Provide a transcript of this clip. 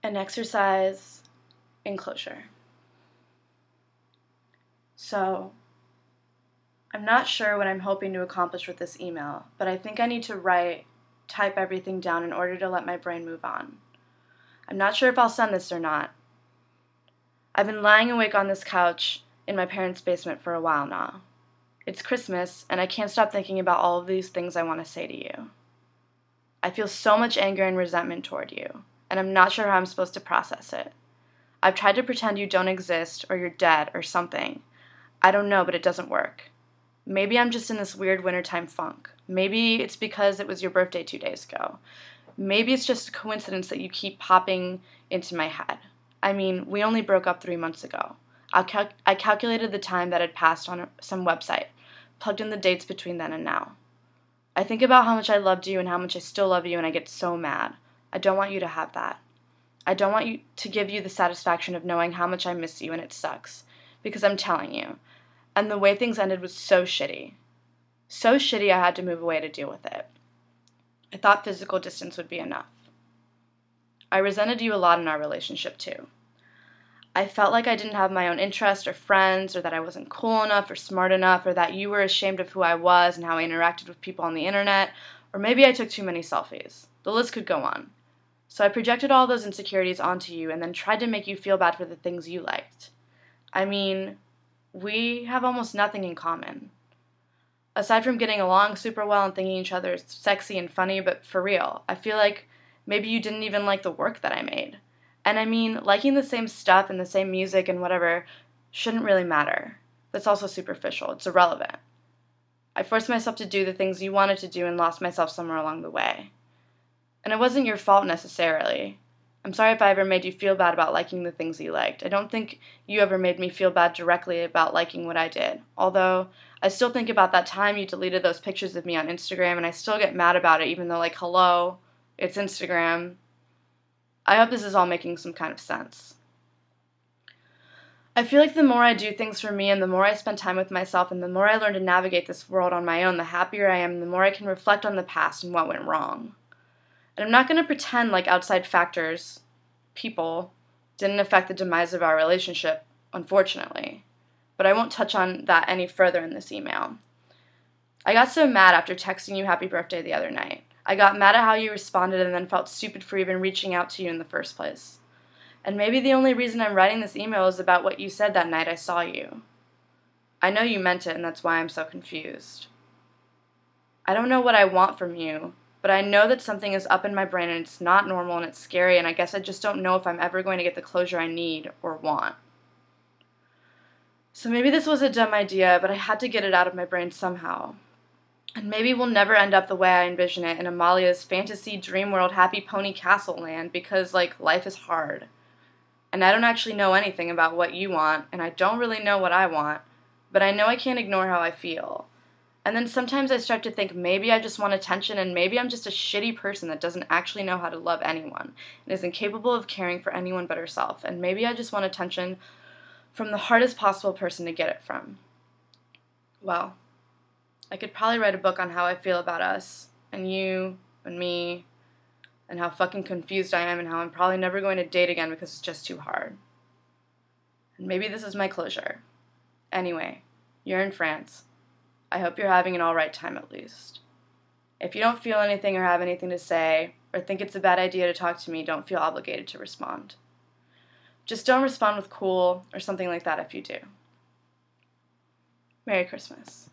An exercise in closure. So, I'm not sure what I'm hoping to accomplish with this email, but I think I need to type everything down in order to let my brain move on. I'm not sure if I'll send this or not. I've been lying awake on this couch in my parents' basement for a while now. It's Christmas, and I can't stop thinking about all of these things I want to say to you. I feel so much anger and resentment toward you, and I'm not sure how I'm supposed to process it. I've tried to pretend you don't exist, or you're dead, or something. I don't know, but it doesn't work. Maybe I'm just in this weird wintertime funk. Maybe it's because it was your birthday 2 days ago. Maybe it's just a coincidence that you keep popping into my head. I mean, we only broke up 3 months ago. I calculated the time that had passed on some website, plugged in the dates between then and now. I think about how much I loved you and how much I still love you, and I get so mad. I don't want you to have that. I don't want you to give you the satisfaction of knowing how much I miss you, and it sucks. Because I'm telling you. And the way things ended was so shitty. So shitty I had to move away to deal with it. I thought physical distance would be enough. I resented you a lot in our relationship, too. I felt like I didn't have my own interests or friends, or that I wasn't cool enough or smart enough, or that you were ashamed of who I was and how I interacted with people on the internet, or maybe I took too many selfies. The list could go on. So I projected all those insecurities onto you and then tried to make you feel bad for the things you liked. I mean, we have almost nothing in common. Aside from getting along super well and thinking each other is sexy and funny, but for real, I feel like maybe you didn't even like the work that I made. And I mean, liking the same stuff and the same music and whatever shouldn't really matter. That's also superficial. It's irrelevant. I forced myself to do the things you wanted to do and lost myself somewhere along the way. And it wasn't your fault necessarily. I'm sorry if I ever made you feel bad about liking the things you liked. I don't think you ever made me feel bad directly about liking what I did. Although, I still think about that time you deleted those pictures of me on Instagram, and I still get mad about it, even though, like, hello, it's Instagram. I hope this is all making some kind of sense. I feel like the more I do things for me, and the more I spend time with myself, and the more I learn to navigate this world on my own, the happier I am, and the more I can reflect on the past and what went wrong. And I'm not going to pretend like outside factors, people, didn't affect the demise of our relationship, unfortunately. But I won't touch on that any further in this email. I got so mad after texting you happy birthday the other night. I got mad at how you responded and then felt stupid for even reaching out to you in the first place. And maybe the only reason I'm writing this email is about what you said that night I saw you. I know you meant it, and that's why I'm so confused. I don't know what I want from you, but I know that something is up in my brain and it's not normal and it's scary, and I guess I just don't know if I'm ever going to get the closure I need or want. So maybe this was a dumb idea, but I had to get it out of my brain somehow. And maybe we'll never end up the way I envision it in Amalia's fantasy dream world happy pony castle land because, like, life is hard. And I don't actually know anything about what you want, and I don't really know what I want, but I know I can't ignore how I feel. And then sometimes I start to think maybe I just want attention, and maybe I'm just a shitty person that doesn't actually know how to love anyone and is incapable of caring for anyone but herself, and maybe I just want attention from the hardest possible person to get it from. Well, I could probably write a book on how I feel about us, and you, and me, and how fucking confused I am, and how I'm probably never going to date again because it's just too hard. And maybe this is my closure. Anyway, you're in France. I hope you're having an alright time at least. If you don't feel anything or have anything to say, or think it's a bad idea to talk to me, don't feel obligated to respond. Just don't respond with cool or something like that if you do. Merry Christmas.